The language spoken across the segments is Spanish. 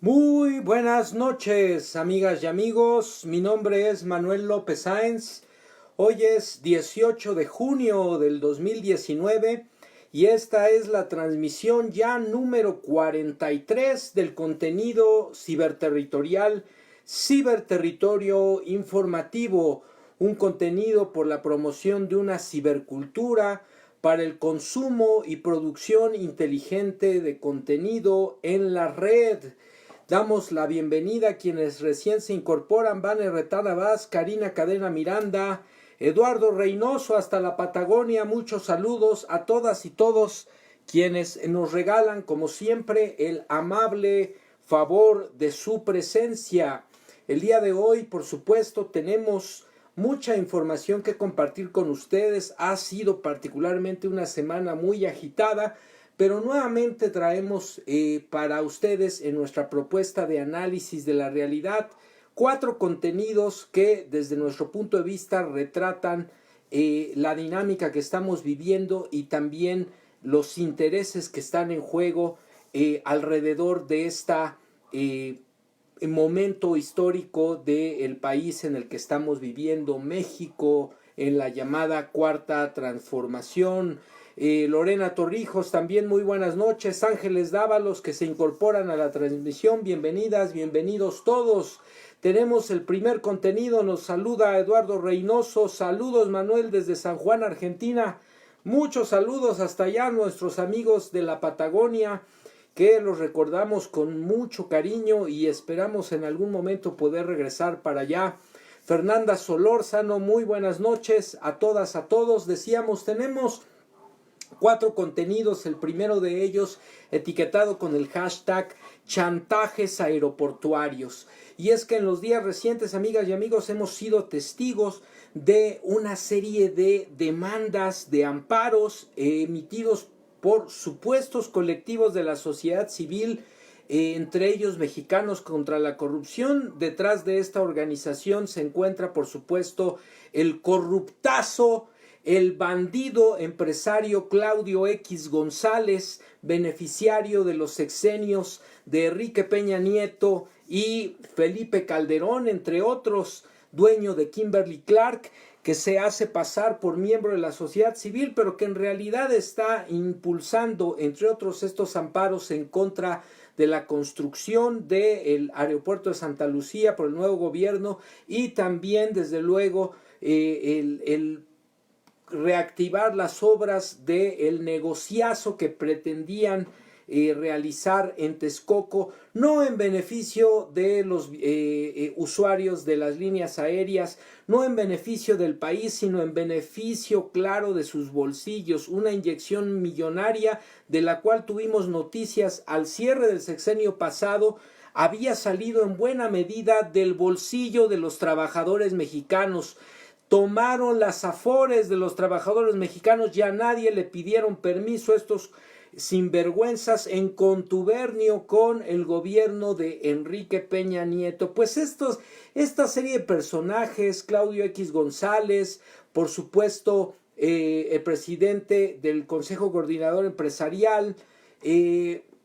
Muy buenas noches, amigas y amigos. Mi nombre es Manuel López Sáenz. Hoy es 18 de junio del 2019 y esta es la transmisión ya número 43 del contenido ciberterritorial, Ciberterritorio Informativo, un contenido por la promoción de una cibercultura para el consumo y producción inteligente de contenido en la red. Damos la bienvenida a quienes recién se incorporan: Vane Retana Vaz, Karina Cadena Miranda, Eduardo Reynoso hasta la Patagonia. Muchos saludos a todas y todos quienes nos regalan, como siempre, el amable favor de su presencia. El día de hoy, por supuesto, tenemos mucha información que compartir con ustedes. Ha sido particularmente una semana muy agitada, pero nuevamente traemos para ustedes en nuestra propuesta de análisis de la realidad 4 contenidos que desde nuestro punto de vista retratan la dinámica que estamos viviendo y también los intereses que están en juego alrededor de esta momento histórico del país en el que estamos viviendo, México, en la llamada Cuarta Transformación. Lorena Torrijos, también muy buenas noches. Ángeles Dávalos, que se incorporan a la transmisión, bienvenidas, bienvenidos todos. Tenemos el primer contenido, nos saluda Eduardo Reynoso. Saludos, Manuel, desde San Juan, Argentina. Muchos saludos hasta allá a nuestros amigos de la Patagonia, que los recordamos con mucho cariño y esperamos en algún momento poder regresar para allá. Fernanda Solórzano, muy buenas noches a todas, a todos. Decíamos, tenemos 4 contenidos, el primero de ellos etiquetado con el hashtag chantajes aeroportuarios. Y es que en los días recientes, amigas y amigos, hemos sido testigos de una serie de demandas, de amparos emitidos por supuestos colectivos de la sociedad civil, entre ellos Mexicanos contra la Corrupción. Detrás de esta organización se encuentra, por supuesto, el corruptazo, el bandido empresario Claudio X González, beneficiario de los sexenios de Enrique Peña Nieto y Felipe Calderón, entre otros, dueño de Kimberly Clark, que se hace pasar por miembro de la sociedad civil, pero que en realidad está impulsando, entre otros, estos amparos en contra de la construcción del aeropuerto de Santa Lucía por el nuevo gobierno y también, desde luego, el reactivar las obras del negociazo que pretendían realizar en Texcoco, no en beneficio de los usuarios de las líneas aéreas, no en beneficio del país, sino en beneficio claro de sus bolsillos, una inyección millonaria de la cual tuvimos noticias al cierre del sexenio pasado. Había salido en buena medida del bolsillo de los trabajadores mexicanos. Tomaron las afores de los trabajadores mexicanos, ya nadie le pidieron permiso a estos sinvergüenzas, en contubernio con el gobierno de Enrique Peña Nieto. Pues esta serie de personajes, Claudio X González, por supuesto, el presidente del Consejo Coordinador Empresarial,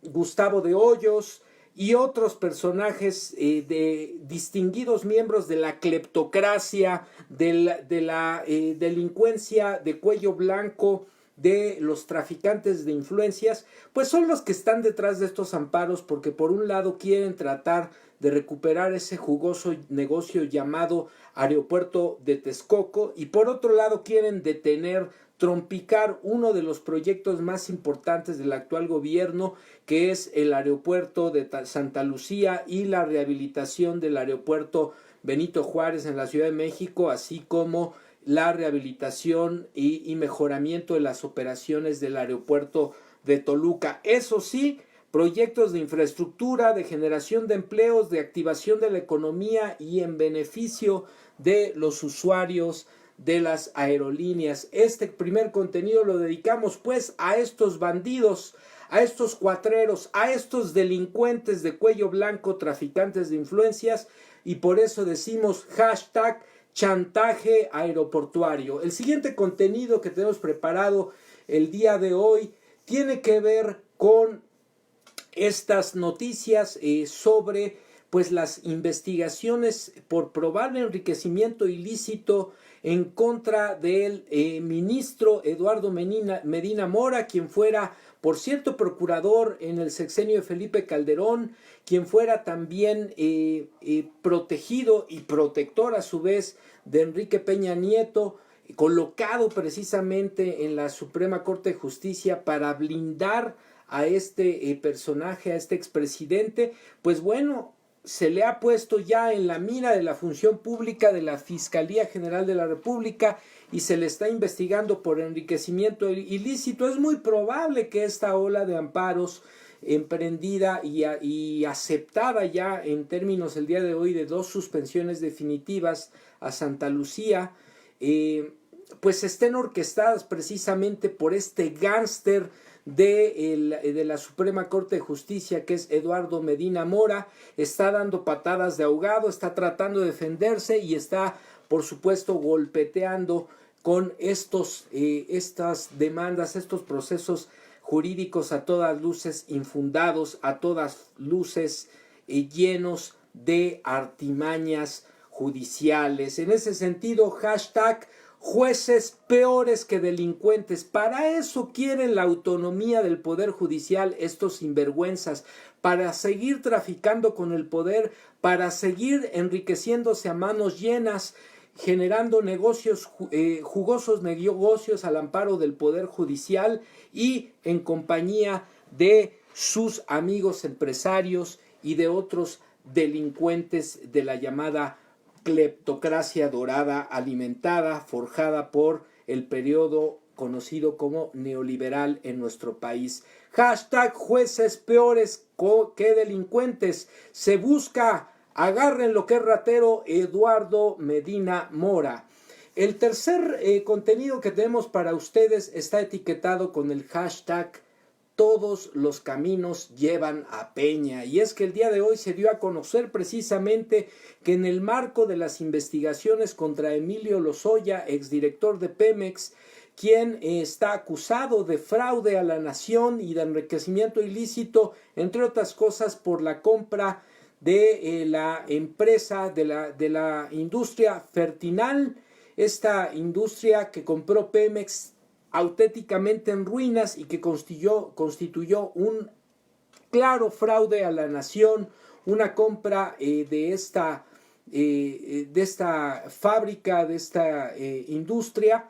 Gustavo de Hoyos, y otros personajes de distinguidos miembros de la cleptocracia, de la delincuencia de cuello blanco, de los traficantes de influencias, pues son los que están detrás de estos amparos, porque por un lado quieren tratar de recuperar ese jugoso negocio llamado Aeropuerto de Texcoco, y por otro lado quieren detener, trompicar uno de los proyectos más importantes del actual gobierno, que es el aeropuerto de Santa Lucía y la rehabilitación del aeropuerto Benito Juárez en la Ciudad de México, así como la rehabilitación y mejoramiento de las operaciones del aeropuerto de Toluca. Eso sí, proyectos de infraestructura, de generación de empleos, de activación de la economía y en beneficio de los usuarios de las aerolíneas. Este primer contenido lo dedicamos pues a estos bandidos, a estos cuatreros, a estos delincuentes de cuello blanco, traficantes de influencias, y por eso decimos hashtag chantaje aeroportuario. El siguiente contenido que tenemos preparado el día de hoy tiene que ver con estas noticias sobre pues las investigaciones por probable enriquecimiento ilícito en contra del ministro Eduardo Medina Mora, quien fuera, por cierto, procurador en el sexenio de Felipe Calderón, quien fuera también protegido y protector a su vez de Enrique Peña Nieto, colocado precisamente en la Suprema Corte de Justicia para blindar a este personaje, a este expresidente. Pues bueno, se le ha puesto ya en la mira de la función pública de la Fiscalía General de la República y se le está investigando por enriquecimiento ilícito. Es muy probable que esta ola de amparos emprendida y aceptada ya en términos el día de hoy de 2 suspensiones definitivas a Santa Lucía, pues estén orquestadas precisamente por este gánster de la Suprema Corte de Justicia, que es Eduardo Medina Mora. Está dando patadas de ahogado, está tratando de defenderse y está, por supuesto, golpeteando con estas demandas, estos procesos jurídicos a todas luces infundados, a todas luces llenos de artimañas judiciales. En ese sentido, hashtag jueces peores que delincuentes. Para eso quieren la autonomía del Poder Judicial estos sinvergüenzas, para seguir traficando con el poder, para seguir enriqueciéndose a manos llenas, generando negocios, jugosos negocios al amparo del Poder Judicial y en compañía de sus amigos empresarios y de otros delincuentes de la llamada cleptocracia dorada, alimentada, forjada por el periodo conocido como neoliberal en nuestro país. Hashtag jueces peores que delincuentes. Se busca, agarren lo que es ratero, Eduardo Medina Mora. El tercer contenido que tenemos para ustedes está etiquetado con el hashtag todos los caminos llevan a Peña. Y es que el día de hoy se dio a conocer precisamente que en el marco de las investigaciones contra Emilio Lozoya, exdirector de Pemex, quien está acusado de fraude a la nación y de enriquecimiento ilícito, entre otras cosas por la compra de la empresa de la industria Fertinal, esta industria que compró Pemex auténticamente en ruinas y que constituyó un claro fraude a la nación, una compra de esta fábrica, de esta industria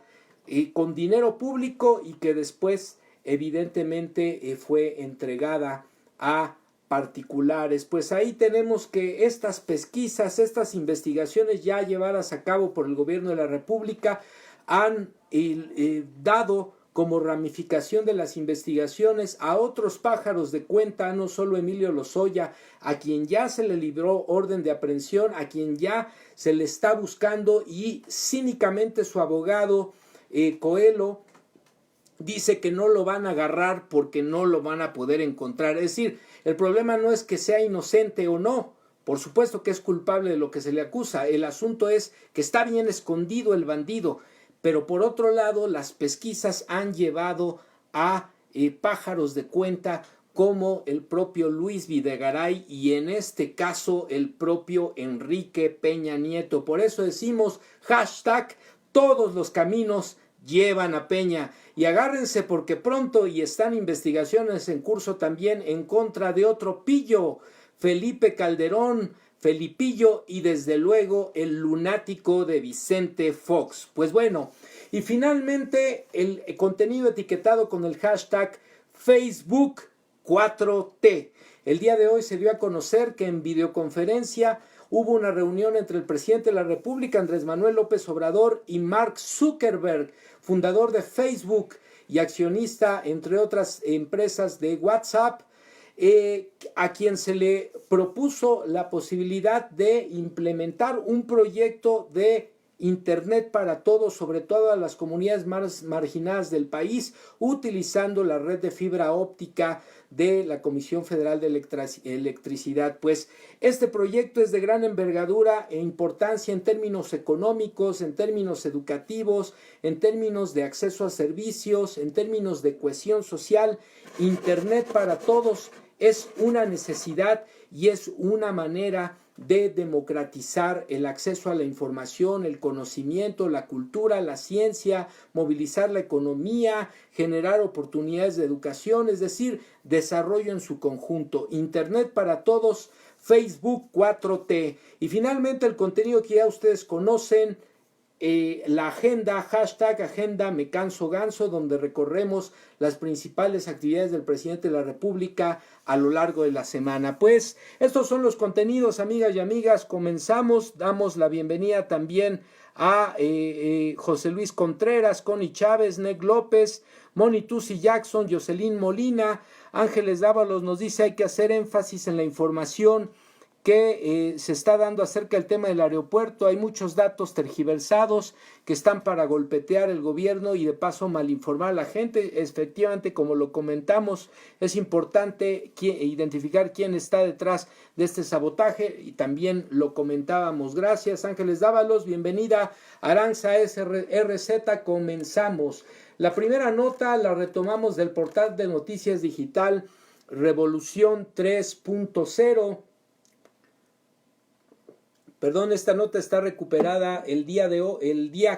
con dinero público y que después evidentemente fue entregada a particulares. Pues ahí tenemos que estas pesquisas, estas investigaciones ya llevadas a cabo por el gobierno de la República han dado como ramificación de las investigaciones a otros pájaros de cuenta, no solo Emilio Lozoya, a quien ya se le libró orden de aprehensión, a quien ya se le está buscando y cínicamente su abogado Coelho dice que no lo van a agarrar porque no lo van a poder encontrar. Es decir, el problema no es que sea inocente o no, por supuesto que es culpable de lo que se le acusa, el asunto es que está bien escondido el bandido. Pero por otro lado, las pesquisas han llevado a pájaros de cuenta como el propio Luis Videgaray y en este caso el propio Enrique Peña Nieto. Por eso decimos hashtag todos los caminos llevan a Peña. Y agárrense porque pronto y están investigaciones en curso también en contra de otro pillo, Felipe Calderón, Felipillo y desde luego el lunático de Vicente Fox. Pues bueno, y finalmente el contenido etiquetado con el hashtag Facebook 4T. El día de hoy se dio a conocer que en videoconferencia hubo una reunión entre el presidente de la República, Andrés Manuel López Obrador, y Mark Zuckerberg, fundador de Facebook y accionista, entre otras empresas, de WhatsApp, a quien se le propuso la posibilidad de implementar un proyecto de Internet para todos, sobre todo a las comunidades más marginadas del país, utilizando la red de fibra óptica de la Comisión Federal de Electricidad. Pues este proyecto es de gran envergadura e importancia en términos económicos, en términos educativos, en términos de acceso a servicios, en términos de cohesión social. Internet para todos es una necesidad y es una manera de democratizar el acceso a la información, el conocimiento, la cultura, la ciencia, movilizar la economía, generar oportunidades de educación, es decir, desarrollo en su conjunto. Internet para todos, Facebook 4T. Y finalmente el contenido que ya ustedes conocen, la agenda, hashtag agenda me canso ganso, donde recorremos las principales actividades del presidente de la República a lo largo de la semana. Pues estos son los contenidos, amigas y amigas. Comenzamos, damos la bienvenida también a José Luis Contreras, Connie Chávez, Neg López, Moni Tusi Jackson, Jocelyn Molina, Ángeles Dávalos nos dice hay que hacer énfasis en la información que se está dando acerca del tema del aeropuerto. Hay muchos datos tergiversados que están para golpetear el gobierno y de paso malinformar a la gente. Efectivamente, como lo comentamos, es importante identificar quién está detrás de este sabotaje y también lo comentábamos. Gracias, Ángeles Dávalos. Bienvenida, Aranza RZ. Comenzamos. La primera nota la retomamos del portal de noticias digital Revolución 3.0. Perdón, esta nota está recuperada el día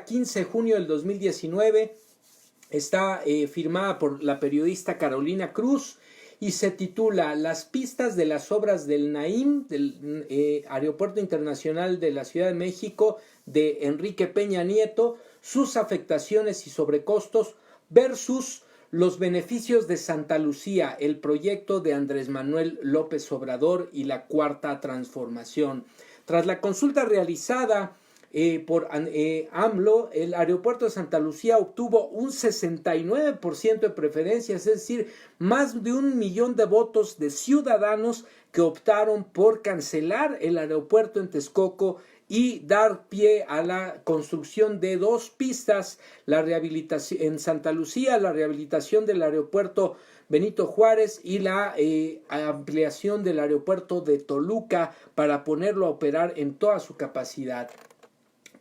15 de junio del 2019. Está firmada por la periodista Carolina Cruz y se titula Las pistas de las obras del Naim, del Aeropuerto Internacional de la Ciudad de México, de Enrique Peña Nieto, sus afectaciones y sobrecostos versus los beneficios de Santa Lucía, el proyecto de Andrés Manuel López Obrador y la Cuarta Transformación. Tras la consulta realizada por AMLO, el aeropuerto de Santa Lucía obtuvo un 69% de preferencias, es decir, más de 1 millón de votos de ciudadanos que optaron por cancelar el aeropuerto en Texcoco y dar pie a la construcción de 2 pistas, la rehabilitación en Santa Lucía, la rehabilitación del aeropuerto Benito Juárez y la ampliación del aeropuerto de Toluca para ponerlo a operar en toda su capacidad.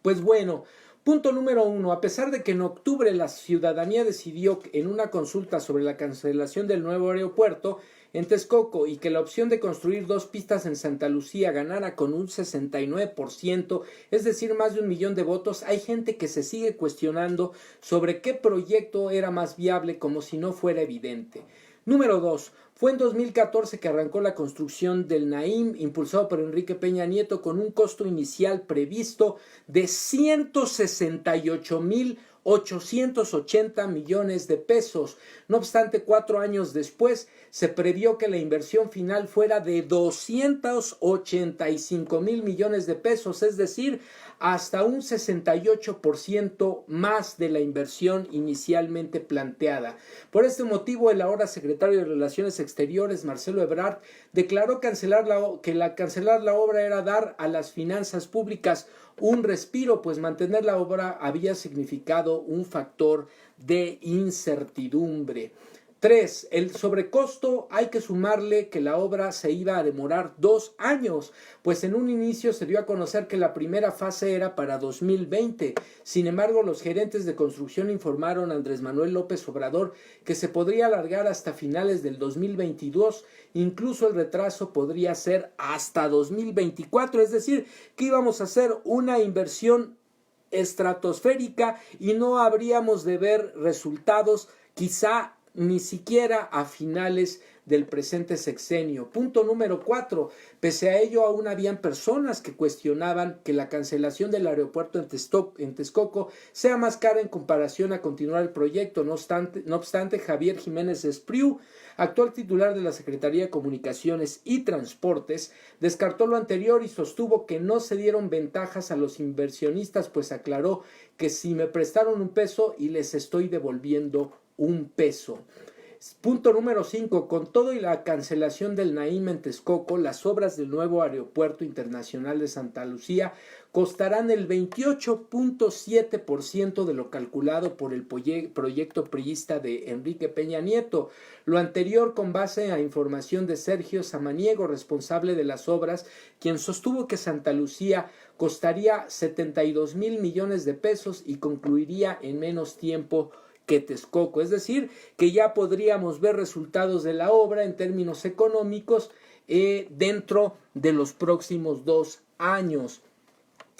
Pues bueno, punto número 1, a pesar de que en octubre la ciudadanía decidió en una consulta sobre la cancelación del nuevo aeropuerto en Texcoco y que la opción de construir 2 pistas en Santa Lucía ganara con un 69%, es decir, más de 1 millón de votos, hay gente que se sigue cuestionando sobre qué proyecto era más viable como si no fuera evidente. Número 2. Fue en 2014 que arrancó la construcción del Naim, impulsado por Enrique Peña Nieto, con un costo inicial previsto de 168,880 millones de pesos. No obstante, 4 años después se previó que la inversión final fuera de 285,000 millones de pesos, es decir, hasta un 68% más de la inversión inicialmente planteada. Por este motivo, el ahora secretario de Relaciones Exteriores, Marcelo Ebrard, declaró que cancelar la obra era dar a las finanzas públicas un respiro, pues mantener la obra había significado un factor de incertidumbre. 3. El sobrecosto hay que sumarle que la obra se iba a demorar 2 años, pues en un inicio se dio a conocer que la primera fase era para 2020. Sin embargo, los gerentes de construcción informaron a Andrés Manuel López Obrador que se podría alargar hasta finales del 2022, incluso el retraso podría ser hasta 2024, es decir, que íbamos a hacer una inversión estratosférica y no habríamos de ver resultados quizá ni siquiera a finales del presente sexenio. Punto número 4. Pese a ello, aún habían personas que cuestionaban que la cancelación del aeropuerto en Texcoco sea más cara en comparación a continuar el proyecto. No obstante, Javier Jiménez Espriu, actual titular de la Secretaría de Comunicaciones y Transportes, descartó lo anterior y sostuvo que no se dieron ventajas a los inversionistas, pues aclaró que si me prestaron un peso y les estoy devolviendo un peso. Punto número 5. Con todo y la cancelación del Naim en Texcoco, las obras del nuevo Aeropuerto Internacional de Santa Lucía costarán el 28.7% de lo calculado por el proyecto priista de Enrique Peña Nieto. Lo anterior con base a información de Sergio Samaniego, responsable de las obras, quien sostuvo que Santa Lucía costaría 72,000 millones de pesos y concluiría en menos tiempo que Texcoco, es decir, que ya podríamos ver resultados de la obra en términos económicos dentro de los próximos 2 años.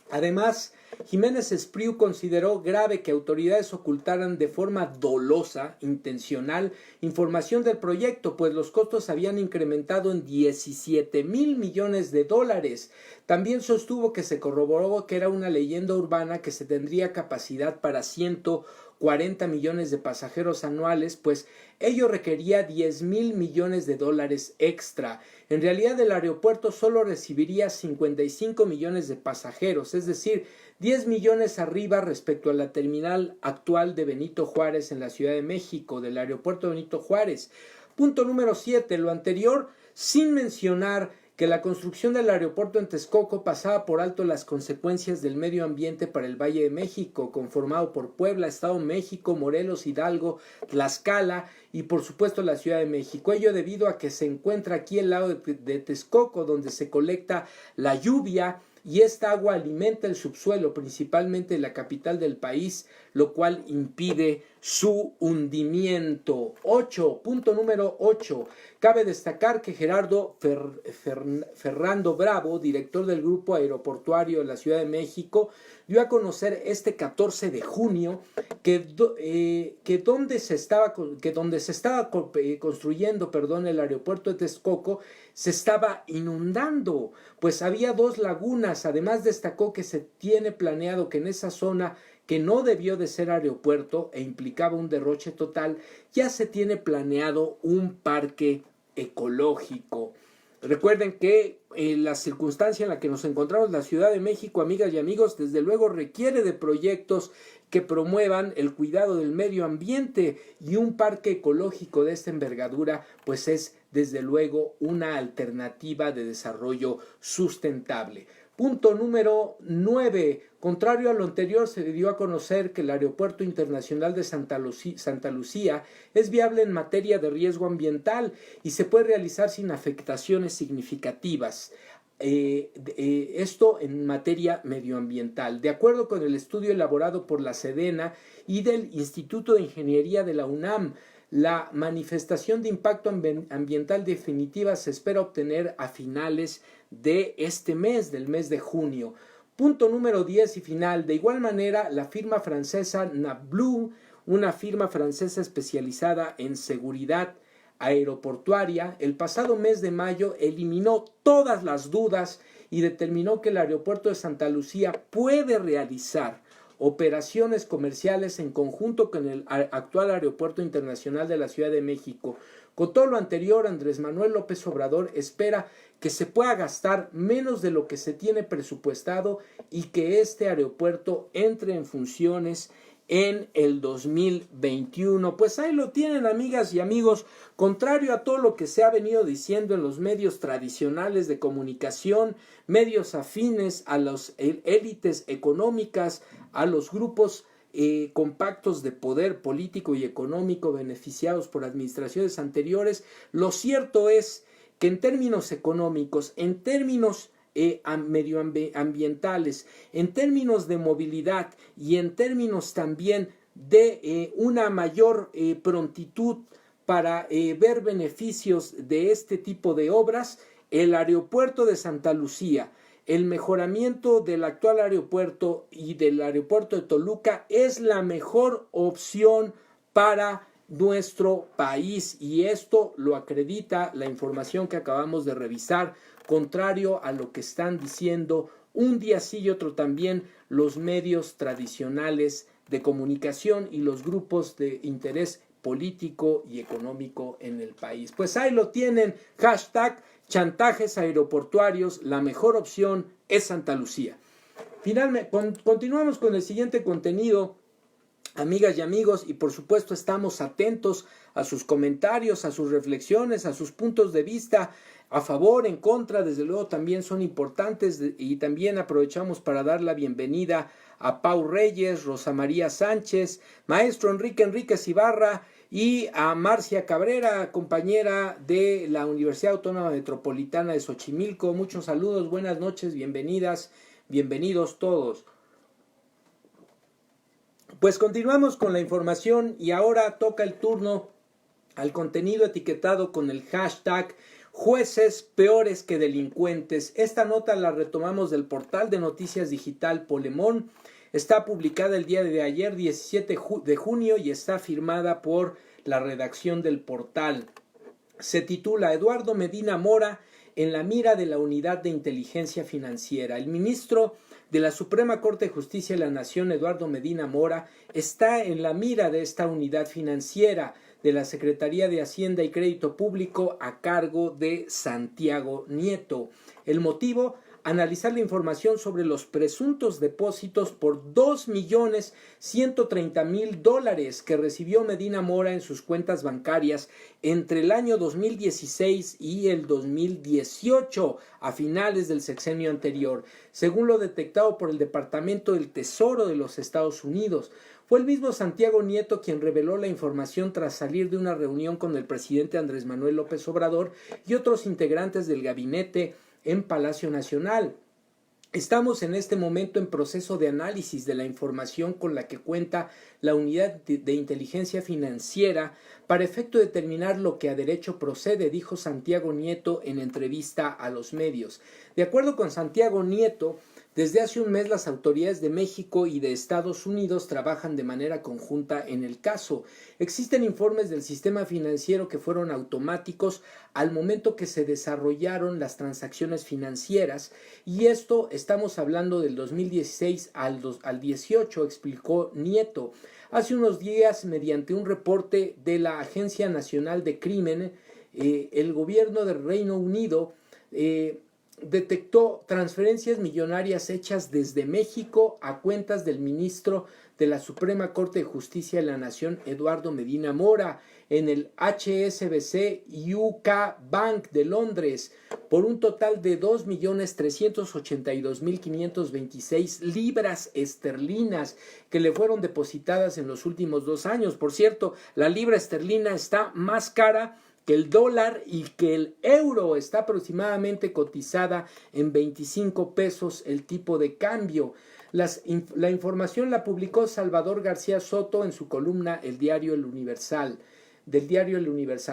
Además, Jiménez Espriu consideró grave que autoridades ocultaran de forma dolosa, intencional, información del proyecto, pues los costos habían incrementado en 17,000 millones de dólares. También sostuvo que se corroboró que era una leyenda urbana que se tendría capacidad para 140 millones de pasajeros anuales, pues ello requería 10,000 millones de dólares extra. En realidad el aeropuerto solo recibiría 55 millones de pasajeros, es decir, 10 millones arriba respecto a la terminal actual de Benito Juárez en la Ciudad de México, del aeropuerto de Benito Juárez. Punto número 7, lo anterior, sin mencionar que la construcción del aeropuerto en Texcoco pasaba por alto las consecuencias del medio ambiente para el Valle de México, conformado por Puebla, Estado de México, Morelos, Hidalgo, Tlaxcala y por supuesto la Ciudad de México. Ello debido a que se encuentra aquí al lado de Texcoco, donde se colecta la lluvia y esta agua alimenta el subsuelo, principalmente la capital del país, lo cual impide su hundimiento. Punto número 8. Cabe destacar que Gerardo Ferrando Bravo, director del Grupo Aeroportuario de la Ciudad de México, dio a conocer este 14 de junio que donde se estaba construyendo el aeropuerto de Texcoco se estaba inundando, pues había 2 lagunas. Además destacó que se tiene planeado que en esa zona, que no debió de ser aeropuerto e implicaba un derroche total, ya se tiene planeado un parque ecológico. Recuerden que la circunstancia en la que nos encontramos, la Ciudad de México, amigas y amigos, desde luego requiere de proyectos que promuevan el cuidado del medio ambiente, y un parque ecológico de esta envergadura pues es desde luego una alternativa de desarrollo sustentable. Punto número 9. Contrario a lo anterior, se dio a conocer que el Aeropuerto Internacional de Santa Lucía es viable en materia de riesgo ambiental y se puede realizar sin afectaciones significativas. Esto en materia medioambiental. De acuerdo con el estudio elaborado por la Sedena y del Instituto de Ingeniería de la UNAM, la manifestación de impacto ambiental definitiva se espera obtener a finales de este mes, del mes de junio. Punto número 10 y final. De igual manera, la firma francesa Nablu, una firma francesa especializada en seguridad aeroportuaria, el pasado mes de mayo eliminó todas las dudas y determinó que el aeropuerto de Santa Lucía puede realizar operaciones comerciales en conjunto con el actual Aeropuerto Internacional de la Ciudad de México. Con todo lo anterior, Andrés Manuel López Obrador espera que se pueda gastar menos de lo que se tiene presupuestado y que este aeropuerto entre en funciones en el 2021. Pues ahí lo tienen, amigas y amigos. Contrario a todo lo que se ha venido diciendo en los medios tradicionales de comunicación, medios afines a las élites económicas, a los grupos compactos de poder político y económico beneficiados por administraciones anteriores, lo cierto es que en términos económicos, en términos medioambientales, en términos de movilidad y en términos también de una mayor prontitud para ver beneficios de este tipo de obras, el aeropuerto de Santa Lucía, el mejoramiento del actual aeropuerto y del aeropuerto de Toluca es la mejor opción para nuestro país, y esto lo acredita la información que acabamos de revisar, contrario a lo que están diciendo un día sí y otro también los medios tradicionales de comunicación y los grupos de interés político y económico en el país. Pues ahí lo tienen, hashtag chantajes aeroportuarios, la mejor opción es Santa Lucía. Finalmente, continuamos con el siguiente contenido, amigas y amigos, y por supuesto estamos atentos a sus comentarios, a sus reflexiones, a sus puntos de vista, a favor, en contra, desde luego también son importantes, y también aprovechamos para dar la bienvenida a Pau Reyes, Rosa María Sánchez, maestro Enrique Enríquez Ibarra y a Marcia Cabrera, compañera de la Universidad Autónoma Metropolitana de Xochimilco. Muchos saludos, buenas noches, bienvenidas, bienvenidos todos. Pues continuamos con la información y ahora toca el turno al contenido etiquetado con el hashtag jueces peores que delincuentes. Esta nota la retomamos del portal de noticias digital Polemón. Está publicada el día de ayer, 17 de junio, y está firmada por la redacción del portal. Se titula Eduardo Medina Mora en la mira de la Unidad de Inteligencia Financiera. El ministro de la Suprema Corte de Justicia de la Nación, Eduardo Medina Mora, está en la mira de esta unidad financiera de la Secretaría de Hacienda y Crédito Público a cargo de Santiago Nieto. El motivo: analizar la información sobre los presuntos depósitos por $2.130.000 que recibió Medina Mora en sus cuentas bancarias entre el año 2016 y el 2018, a finales del sexenio anterior, según lo detectado por el Departamento del Tesoro de los Estados Unidos. Fue el mismo Santiago Nieto quien reveló la información tras salir de una reunión con el presidente Andrés Manuel López Obrador y otros integrantes del gabinete en Palacio Nacional. Estamos en este momento en proceso de análisis de la información con la que cuenta la Unidad de Inteligencia Financiera para efecto de determinar lo que a derecho procede, dijo Santiago Nieto en entrevista a los medios. De acuerdo con Santiago Nieto, desde hace un mes las autoridades de México y de Estados Unidos trabajan de manera conjunta en el caso. Existen informes del sistema financiero que fueron automáticos al momento que se desarrollaron las transacciones financieras, y esto estamos hablando del 2016 al 18, explicó Nieto. Hace unos días, mediante un reporte de la Agencia Nacional de Crimen, el gobierno del Reino Unido detectó transferencias millonarias hechas desde México a cuentas del ministro de la Suprema Corte de Justicia de la Nación, Eduardo Medina Mora, en el HSBC UK Bank de Londres, por un total de 2.382.526 libras esterlinas que le fueron depositadas en los últimos 2 años. Por cierto, la libra esterlina está más cara que el dólar y que el euro. Está aproximadamente cotizada en 25 pesos el tipo de cambio. La información la publicó Salvador García Soto en su columna del diario El Universal.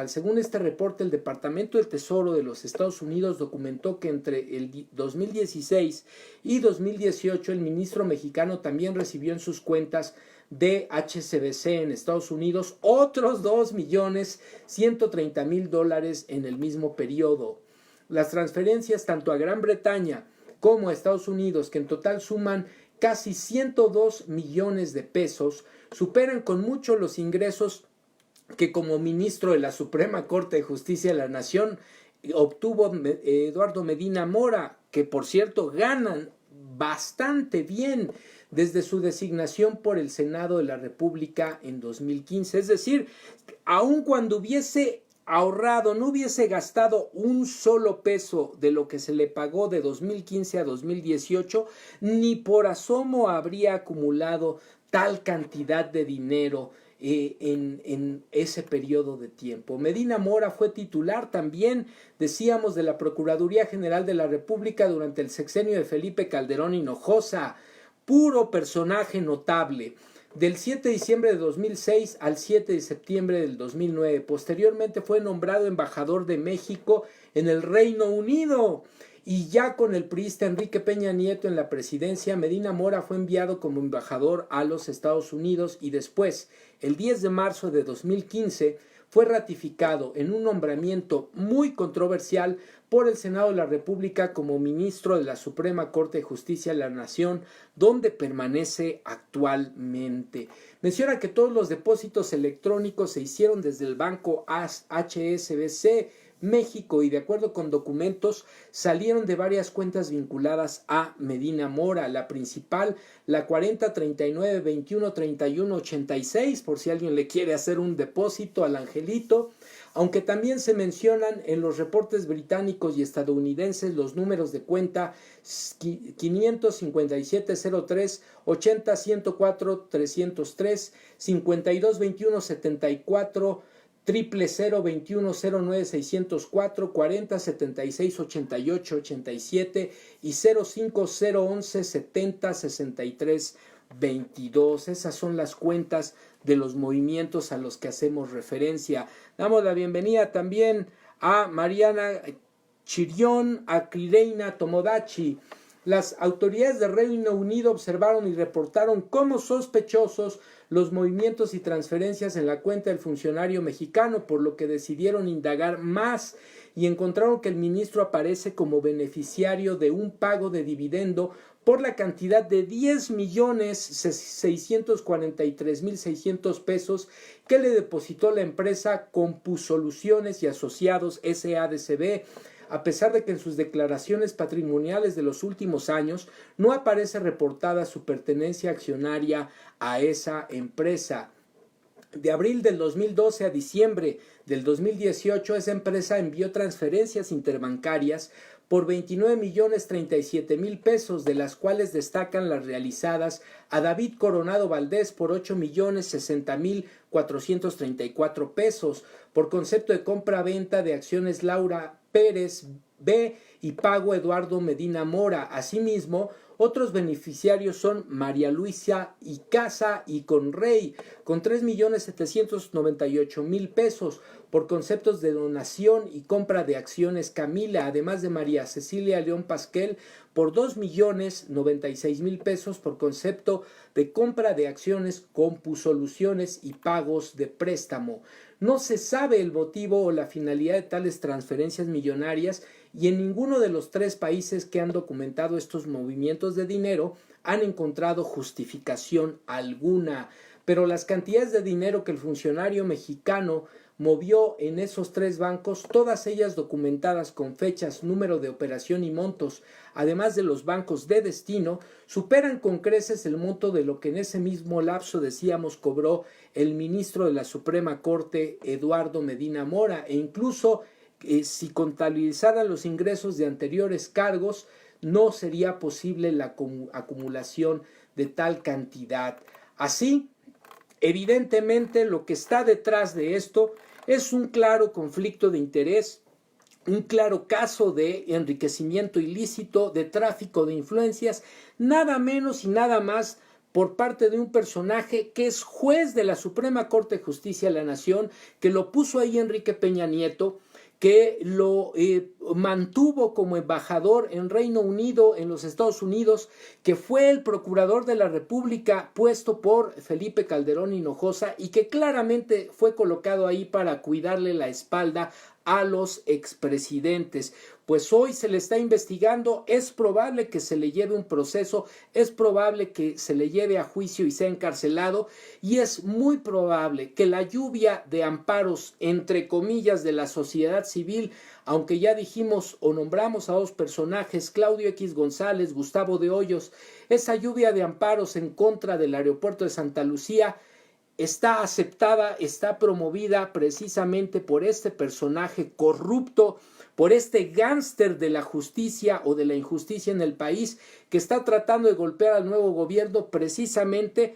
Según este reporte, el Departamento del Tesoro de los Estados Unidos documentó que entre el 2016 y 2018 el ministro mexicano también recibió en sus cuentas de HSBC en Estados Unidos otros $2.130.000 en el mismo periodo. Las transferencias tanto a Gran Bretaña como a Estados Unidos, que en total suman casi 102 millones de pesos, superan con mucho los ingresos que como ministro de la Suprema Corte de Justicia de la Nación obtuvo Eduardo Medina Mora, que por cierto ganan bastante bien desde su designación por el Senado de la República en 2015. Es decir, aun cuando hubiese ahorrado, no hubiese gastado un solo peso de lo que se le pagó de 2015 a 2018, ni por asomo habría acumulado tal cantidad de dinero en ese periodo de tiempo. Medina Mora fue titular también, decíamos, de la Procuraduría General de la República durante el sexenio de Felipe Calderón Hinojosa, puro personaje notable. Del 7 de diciembre de 2006 al 7 de septiembre del 2009. Posteriormente fue nombrado embajador de México en el Reino Unido. Y ya con el priista Enrique Peña Nieto en la presidencia, Medina Mora fue enviado como embajador a los Estados Unidos y después, el 10 de marzo de 2015, fue ratificado en un nombramiento muy controversial por el Senado de la República como ministro de la Suprema Corte de Justicia de la Nación, donde permanece actualmente. Menciona que todos los depósitos electrónicos se hicieron desde el banco HSBC México y de acuerdo con documentos salieron de varias cuentas vinculadas a Medina Mora, la principal, la 40 39 21 31 86, por si alguien le quiere hacer un depósito al angelito, aunque también se mencionan en los reportes británicos y estadounidenses los números de cuenta 55703 80 104 303 52 21 74 000 21 09 604 40 76 88 87 y 05 011 70 63 2022. Esas son las cuentas de los movimientos a los que hacemos referencia. Damos la bienvenida también a Mariana Chirión, a Clireina Tomodachi. Las autoridades del Reino Unido observaron y reportaron como sospechosos los movimientos y transferencias en la cuenta del funcionario mexicano, por lo que decidieron indagar más y encontraron que el ministro aparece como beneficiario de un pago de dividendo por la cantidad de 10,643,600 pesos que le depositó la empresa Compusoluciones y Asociados SADCB, a pesar de que en sus declaraciones patrimoniales de los últimos años no aparece reportada su pertenencia accionaria a esa empresa. De abril del 2012 a diciembre del 2018, esa empresa envió transferencias interbancarias por 29,037,000 pesos, de las cuales destacan las realizadas a David Coronado Valdés por 8,060,434 pesos, por concepto de compra-venta de acciones Laura Pérez B y pago Eduardo Medina Mora. Asimismo, otros beneficiarios son María Luisa Icaza y Conrey, con 3,798,000 pesos, por conceptos de donación y compra de acciones Camila, además de María Cecilia León Pasquel, por 2,096,000 pesos, por concepto de compra de acciones Compusoluciones y pagos de préstamo. No se sabe el motivo o la finalidad de tales transferencias millonarias, y en ninguno de los 3 países que han documentado estos movimientos de dinero han encontrado justificación alguna. Pero las cantidades de dinero que el funcionario mexicano movió en esos 3 bancos, todas ellas documentadas con fechas, número de operación y montos, además de los bancos de destino, superan con creces el monto de lo que en ese mismo lapso, decíamos, cobró el ministro de la Suprema Corte, Eduardo Medina Mora, e incluso si contabilizaran los ingresos de anteriores cargos, no sería posible la acumulación de tal cantidad. Así, evidentemente, lo que está detrás de esto es un claro conflicto de interés, un claro caso de enriquecimiento ilícito, de tráfico de influencias, nada menos y nada más por parte de un personaje que es juez de la Suprema Corte de Justicia de la Nación, que lo puso ahí Enrique Peña Nieto, que lo mantuvo como embajador en Reino Unido, en los Estados Unidos, que fue el procurador de la República puesto por Felipe Calderón Hinojosa y que claramente fue colocado ahí para cuidarle la espalda a los expresidentes. Pues hoy se le está investigando, es probable que se le lleve un proceso, es probable que se le lleve a juicio y sea encarcelado, y es muy probable que la lluvia de amparos, entre comillas, de la sociedad civil, aunque ya dijimos o nombramos a 2 personajes, Claudio X González, Gustavo de Hoyos, esa lluvia de amparos en contra del aeropuerto de Santa Lucía está aceptada, está promovida precisamente por este personaje corrupto, por este gángster de la justicia o de la injusticia en el país, que está tratando de golpear al nuevo gobierno precisamente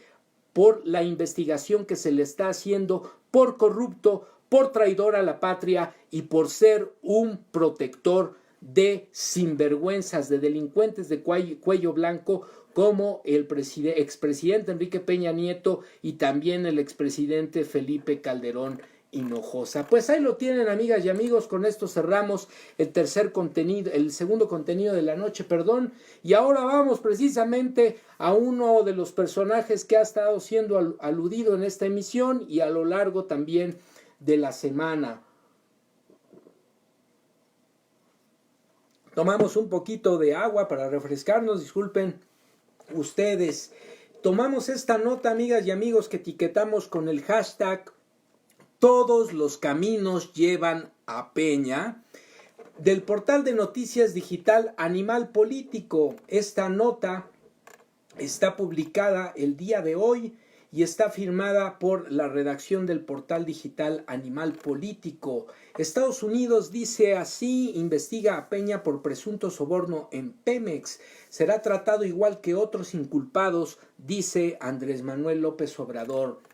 por la investigación que se le está haciendo por corrupto, por traidor a la patria y por ser un protector de sinvergüenzas, de delincuentes de cuello blanco, como el expresidente Enrique Peña Nieto y también el expresidente Felipe Calderón Hinojosa. Pues ahí lo tienen, amigas y amigos. Con esto cerramos el segundo contenido de la noche, y ahora vamos precisamente a uno de los personajes que ha estado siendo aludido en esta emisión y a lo largo también de la semana. Tomamos un poquito de agua para refrescarnos, disculpen ustedes. Tomamos esta nota, amigas y amigos, que etiquetamos con el hashtag Todos los caminos llevan a Peña, del portal de noticias digital Animal Político. Esta nota está publicada el día de hoy y está firmada por la redacción del portal digital Animal Político. Estados Unidos dice así: investiga a Peña por presunto soborno en Pemex. Será tratado igual que otros inculpados, dice Andrés Manuel López Obrador.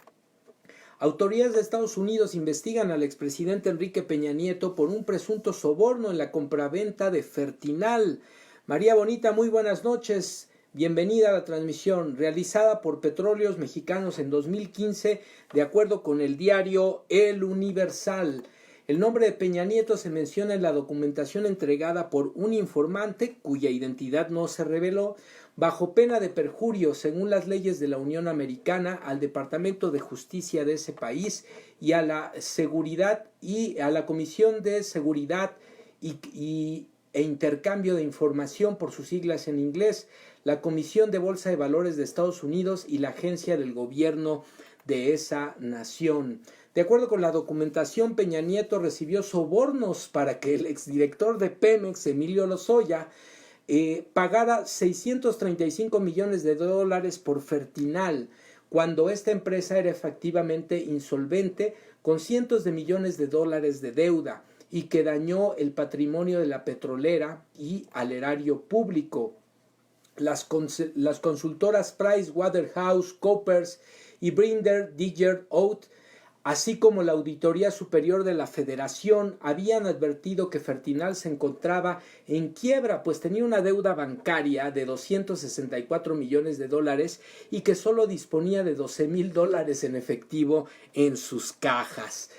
Autoridades de Estados Unidos investigan al expresidente Enrique Peña Nieto por un presunto soborno en la compraventa de Fertinal. María Bonita, muy buenas noches. Bienvenida a la transmisión realizada por Petróleos Mexicanos en 2015, de acuerdo con el diario El Universal. El nombre de Peña Nieto se menciona en la documentación entregada por un informante cuya identidad no se reveló, bajo pena de perjurio según las leyes de la Unión Americana, al Departamento de Justicia de ese país y a la Seguridad y a la Comisión de Seguridad e Intercambio de Información, por sus siglas en inglés, la Comisión de Bolsa de Valores de Estados Unidos y la agencia del gobierno de esa nación. De acuerdo con la documentación, Peña Nieto recibió sobornos para que el exdirector de Pemex, Emilio Lozoya, pagara $635 millones por Fertinal, cuando esta empresa era efectivamente insolvente, con cientos de millones de dólares de deuda, y que dañó el patrimonio de la petrolera y al erario público. Las consultoras PricewaterhouseCoopers y Brinder Digger Oat, así como la Auditoría Superior de la Federación, habían advertido que Fertinal se encontraba en quiebra, pues tenía una deuda bancaria de $264 millones y que solo disponía de $12,000 en efectivo en sus cajas.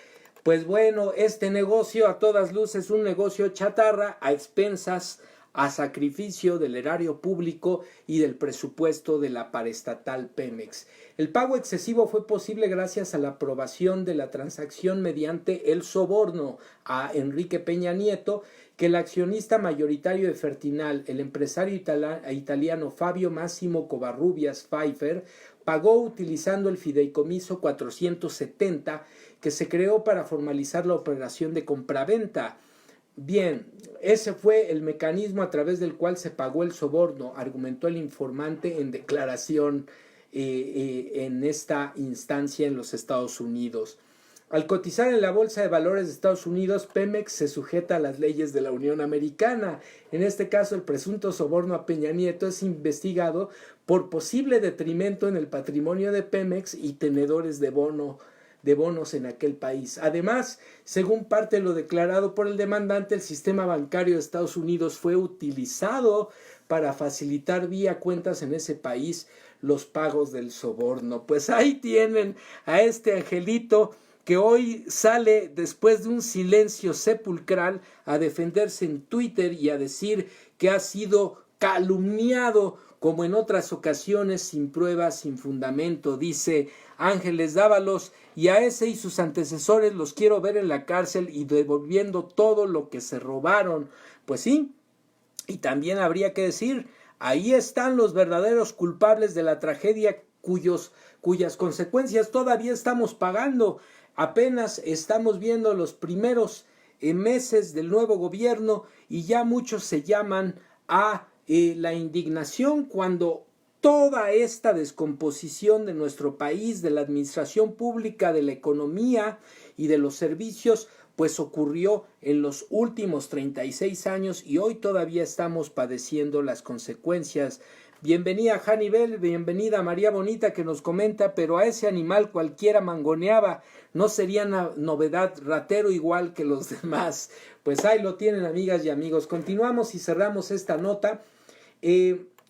Pues bueno, este negocio a todas luces, un negocio chatarra a expensas, a sacrificio del erario público y del presupuesto de la paraestatal Pemex. El pago excesivo fue posible gracias a la aprobación de la transacción mediante el soborno a Enrique Peña Nieto, que el accionista mayoritario de Fertinal, el empresario italiano Fabio Massimo Covarrubias Pfeiffer, pagó utilizando el fideicomiso 470 que se creó para formalizar la operación de compraventa. Bien, ese fue el mecanismo a través del cual se pagó el soborno, argumentó el informante en declaración en esta instancia en los Estados Unidos. Al cotizar en la Bolsa de Valores de Estados Unidos, Pemex se sujeta a las leyes de la Unión Americana. En este caso, el presunto soborno a Peña Nieto es investigado por posible detrimento en el patrimonio de Pemex y tenedores de bonos en aquel país. Además, según parte de lo declarado por el demandante, el sistema bancario de Estados Unidos fue utilizado para facilitar vía cuentas en ese país los pagos del soborno. Pues ahí tienen a este angelito que hoy sale después de un silencio sepulcral a defenderse en Twitter y a decir que ha sido calumniado como en otras ocasiones, sin pruebas, sin fundamento. Dice Ángeles Dávalos: y a ese y sus antecesores los quiero ver en la cárcel y devolviendo todo lo que se robaron. Pues sí, y también habría que decir, ahí están los verdaderos culpables de la tragedia cuyas consecuencias todavía estamos pagando. Apenas estamos viendo los primeros meses del nuevo gobierno y ya muchos se llaman a la indignación cuando toda esta descomposición de nuestro país, de la administración pública, de la economía y de los servicios, pues ocurrió en los últimos 36 años y hoy todavía estamos padeciendo las consecuencias. Bienvenida Hannibal, bienvenida María Bonita, que nos comenta: pero a ese animal cualquiera mangoneaba, no sería novedad, ratero igual que los demás. Pues ahí lo tienen, amigas y amigos. Continuamos y cerramos esta nota.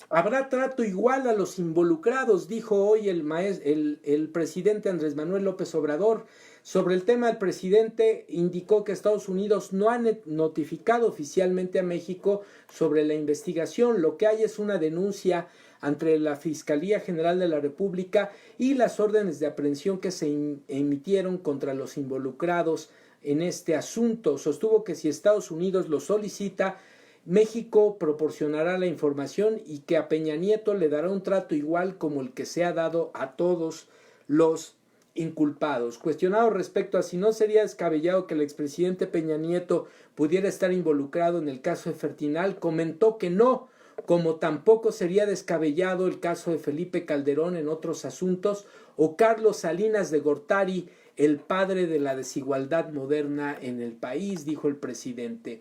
Habrá trato igual a los involucrados, dijo hoy el presidente Andrés Manuel López Obrador. Sobre el tema, el presidente indicó que Estados Unidos no ha notificado oficialmente a México sobre la investigación. Lo que hay es una denuncia ante la Fiscalía General de la República y las órdenes de aprehensión que se emitieron contra los involucrados en este asunto. Sostuvo que si Estados Unidos lo solicita, México proporcionará la información y que a Peña Nieto le dará un trato igual como el que se ha dado a todos los inculpados. Cuestionado respecto a si no sería descabellado que el expresidente Peña Nieto pudiera estar involucrado en el caso de Fertinal, comentó que no, como tampoco sería descabellado el caso de Felipe Calderón en otros asuntos, o Carlos Salinas de Gortari, el padre de la desigualdad moderna en el país, dijo el presidente.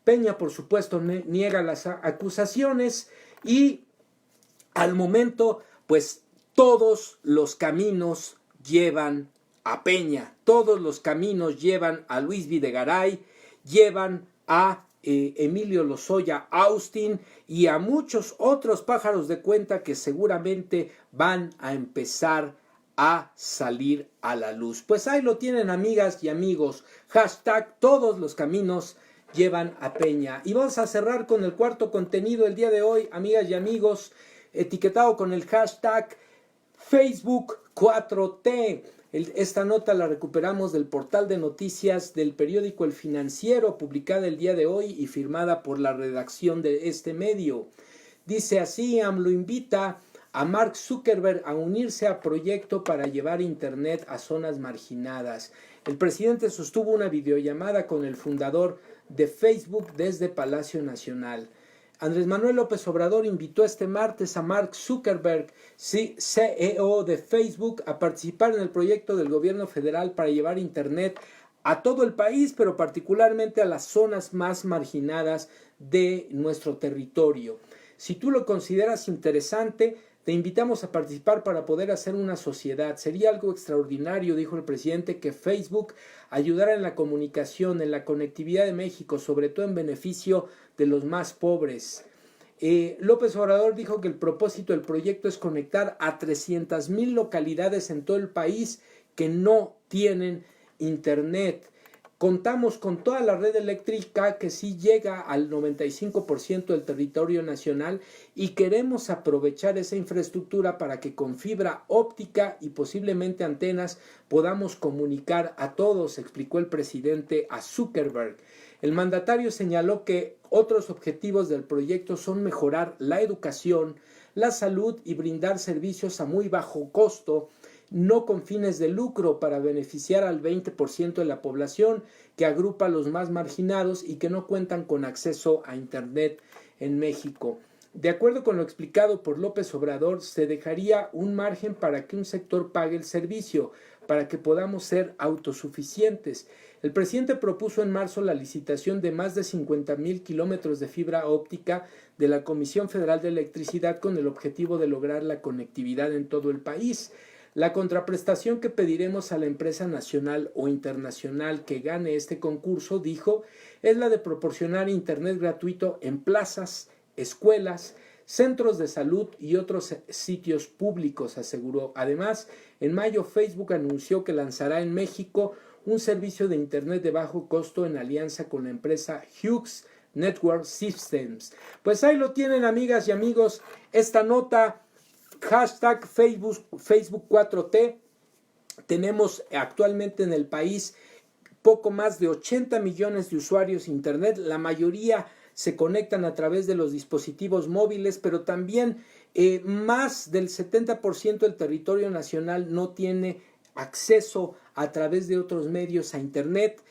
Peña, por supuesto, niega las acusaciones y al momento, pues todos los caminos llevan a Peña, todos los caminos llevan a Luis Videgaray, llevan a Emilio Lozoya Austin y a muchos otros pájaros de cuenta que seguramente van a empezar a salir a la luz. Pues ahí lo tienen, amigas y amigos. Hashtag todos los caminos llevan a Peña. Y vamos a cerrar con el cuarto contenido el día de hoy, amigas y amigos, etiquetado con el hashtag Facebook 4T. Esta nota la recuperamos del portal de noticias del periódico El Financiero, publicada el día de hoy y firmada por la redacción de este medio. Dice así: AMLO invita a Mark Zuckerberg a unirse a proyecto para llevar Internet a zonas marginadas. El presidente sostuvo una videollamada con el fundador de Facebook desde Palacio Nacional. Andrés Manuel López Obrador invitó este martes a Mark Zuckerberg, CEO de Facebook, a participar en el proyecto del gobierno federal para llevar Internet a todo el país, pero particularmente a las zonas más marginadas de nuestro territorio. Si tú lo consideras interesante, te invitamos a participar para poder hacer una sociedad. Sería algo extraordinario, dijo el presidente, que Facebook ayudara en la comunicación, en la conectividad de México, sobre todo en beneficio de los más pobres. López Obrador dijo que el propósito del proyecto es conectar a 300,000 localidades en todo el país que no tienen Internet. Contamos con toda la red eléctrica que sí llega al 95% del territorio nacional y queremos aprovechar esa infraestructura para que con fibra óptica y posiblemente antenas podamos comunicar a todos, explicó el presidente a Zuckerberg. El mandatario señaló que otros objetivos del proyecto son mejorar la educación, la salud y brindar servicios a muy bajo costo, no con fines de lucro, para beneficiar al 20% de la población que agrupa a los más marginados y que no cuentan con acceso a Internet en México. De acuerdo con lo explicado por López Obrador, se dejaría un margen para que un sector pague el servicio, para que podamos ser autosuficientes. El presidente propuso en marzo la licitación de más de 50,000 kilómetros de fibra óptica de la Comisión Federal de Electricidad con el objetivo de lograr la conectividad en todo el país. La contraprestación que pediremos a la empresa nacional o internacional que gane este concurso, dijo, es la de proporcionar Internet gratuito en plazas, escuelas, centros de salud y otros sitios públicos, aseguró. Además, en mayo Facebook anunció que lanzará en México un servicio de Internet de bajo costo en alianza con la empresa Hughes Network Systems. Pues ahí lo tienen, amigas y amigos, esta nota. Hashtag Facebook 4T. Tenemos actualmente en el país poco más de 80 millones de usuarios de Internet. La mayoría se conectan a través de los dispositivos móviles, pero también más del 70% del territorio nacional no tiene acceso a través de otros medios a Internet.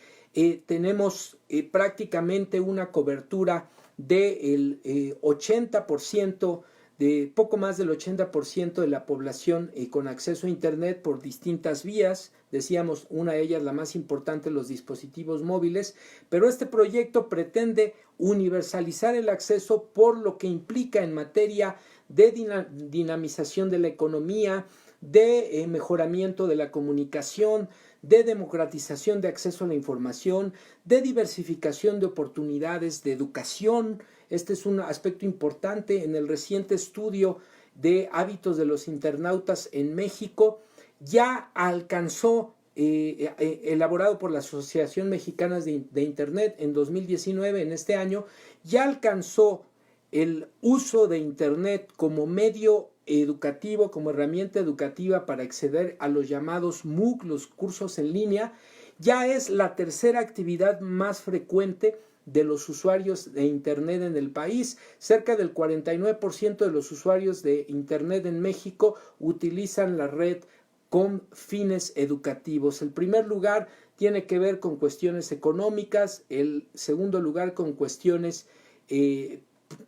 Tenemos prácticamente una cobertura del 80%, de poco más del 80% de la población con acceso a Internet por distintas vías. Decíamos, una de ellas, la más importante, los dispositivos móviles, pero este proyecto pretende universalizar el acceso por lo que implica en materia de dinamización de la economía, de mejoramiento de la comunicación, de democratización de acceso a la información, de diversificación de oportunidades, de educación. Este es un aspecto importante. En el reciente estudio de hábitos de los internautas en México, ya alcanzó, elaborado por la Asociación Mexicana de Internet en 2019, en este año, ya alcanzó el uso de Internet como medio educativo, como herramienta educativa para acceder a los llamados MOOC, los cursos en línea. Ya es la tercera actividad más frecuente de los usuarios de Internet en el país. Cerca del 49% de los usuarios de Internet en México utilizan la red con fines educativos. El primer lugar tiene que ver con cuestiones económicas, el segundo lugar con cuestiones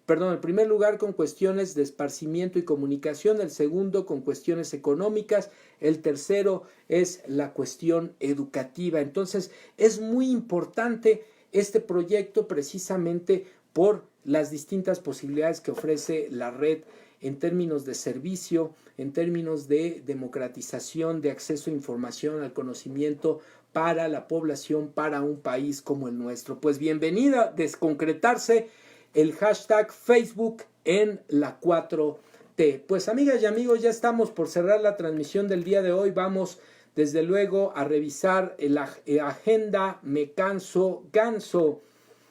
el primer lugar con cuestiones de esparcimiento y comunicación, el segundo con cuestiones económicas, el tercero es la cuestión educativa. Entonces es muy importante este proyecto precisamente por las distintas posibilidades que ofrece la red en términos de servicio, en términos de democratización, de acceso a información, al conocimiento para la población, para un país como el nuestro. Pues bienvenida a desconcretarse el hashtag Facebook en la 4T. Pues amigas y amigos, ya estamos por cerrar la transmisión del día de hoy. Vamos desde luego a revisar la agenda Me Canso Ganso.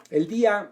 El día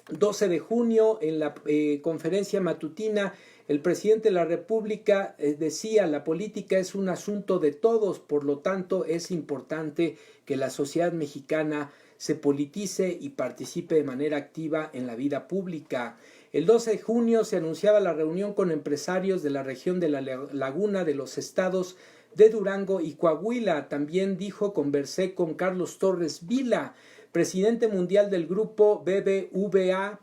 12 de junio, en la conferencia matutina, el presidente de la República decía: la política es un asunto de todos, por lo tanto es importante que la sociedad mexicana se politice y participe de manera activa en la vida pública. El 12 de junio se anunciaba la reunión con empresarios de la región de la Laguna de los estados de Durango y Coahuila. También dijo: conversé con Carlos Torres Vila, presidente mundial del grupo BBVA.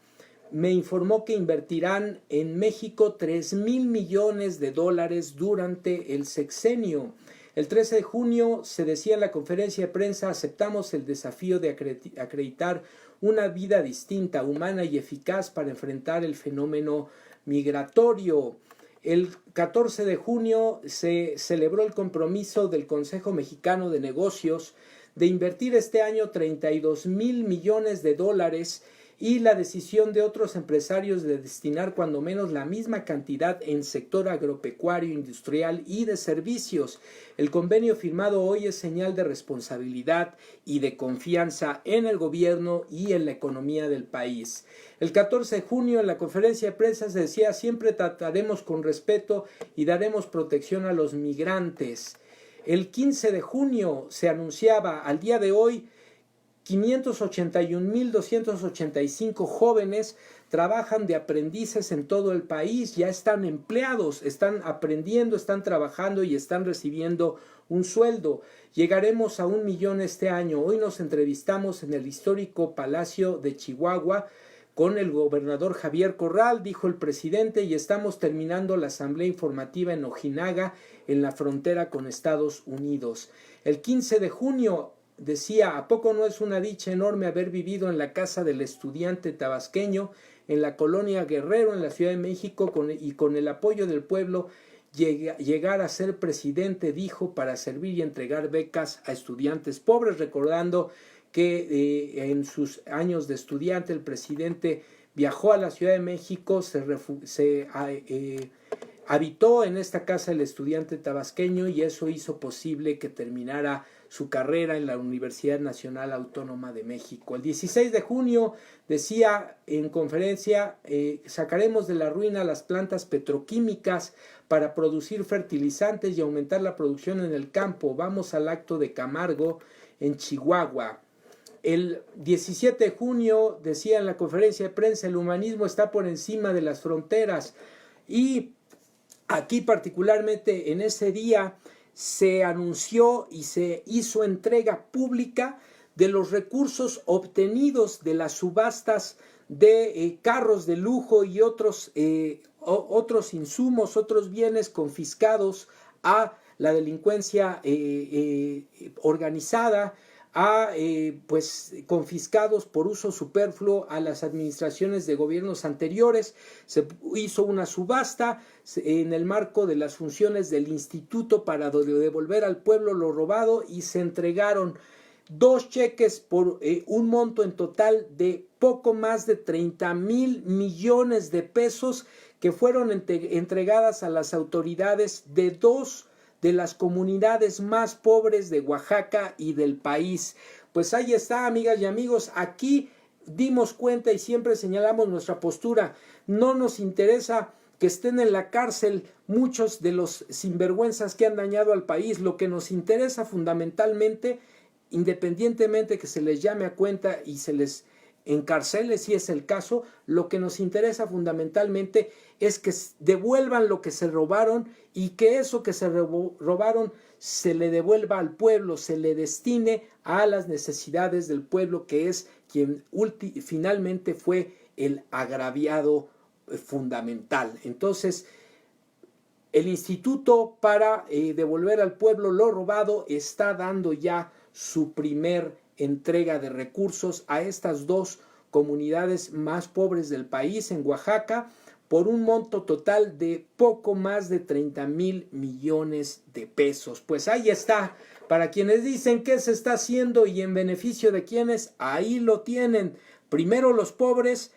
Me informó que invertirán en México 3,000 millones de dólares durante el sexenio. El 13 de junio se decía en la conferencia de prensa: aceptamos el desafío de acreditar una vida distinta, humana y eficaz para enfrentar el fenómeno migratorio. El 14 de junio se celebró el compromiso del Consejo Mexicano de Negocios de invertir este año 32,000 millones de dólares y la decisión de otros empresarios de destinar cuando menos la misma cantidad en sector agropecuario, industrial y de servicios. El convenio firmado hoy es señal de responsabilidad y de confianza en el gobierno y en la economía del país. El 14 de junio en la conferencia de prensa se decía: siempre trataremos con respeto y daremos protección a los migrantes. El 15 de junio se anunciaba: al día de hoy 581,285 jóvenes trabajan de aprendices en todo el país, ya están empleados, están aprendiendo, están trabajando y están recibiendo un sueldo. Llegaremos a 1 millón este año. Hoy nos entrevistamos en el histórico Palacio de Chihuahua con el gobernador Javier Corral, dijo el presidente, y estamos terminando la asamblea informativa en Ojinaga, en la frontera con Estados Unidos. El 15 de junio decía: ¿a poco no es una dicha enorme haber vivido en la casa del estudiante tabasqueño, en la colonia Guerrero, en la Ciudad de México, y con el apoyo del pueblo llegar a ser presidente, dijo, para servir y entregar becas a estudiantes pobres? Recordando que en sus años de estudiante el presidente viajó a la Ciudad de México, habitó en esta casa el estudiante tabasqueño, y eso hizo posible que terminara su carrera en la Universidad Nacional Autónoma de México. El 16 de junio decía en conferencia: sacaremos de la ruina las plantas petroquímicas para producir fertilizantes y aumentar la producción en el campo. Vamos al acto de Camargo en Chihuahua. El 17 de junio decía en la conferencia de prensa: el humanismo está por encima de las fronteras. Y aquí particularmente en ese día se anunció y se hizo entrega pública de los recursos obtenidos de las subastas de carros de lujo y otros insumos, otros bienes confiscados a la delincuencia organizada, confiscados por uso superfluo a las administraciones de gobiernos anteriores. Se hizo una subasta en el marco de las funciones del instituto para devolver al pueblo lo robado, y se entregaron 2 cheques por un monto en total de poco más de 30,000 millones de pesos, que fueron entregadas a las autoridades de 2 de las comunidades más pobres de Oaxaca y del país. Pues ahí está, amigas y amigos, aquí dimos cuenta y siempre señalamos nuestra postura. No nos interesa que estén en la cárcel muchos de los sinvergüenzas que han dañado al país. Lo que nos interesa fundamentalmente, independientemente que se les llame a cuenta y se les encarcele si es el caso, lo que nos interesa fundamentalmente es que devuelvan lo que se robaron, y que eso que se robaron se le devuelva al pueblo, se le destine a las necesidades del pueblo, que es quien finalmente fue el agraviado fundamental. Entonces, el Instituto para devolver al pueblo lo robado está dando ya su primer entrega de recursos a estas 2 comunidades más pobres del país, en Oaxaca, por un monto total de poco más de 30,000 millones de pesos. Pues ahí está, para quienes dicen qué se está haciendo y en beneficio de quienes, ahí lo tienen. Primero los pobres,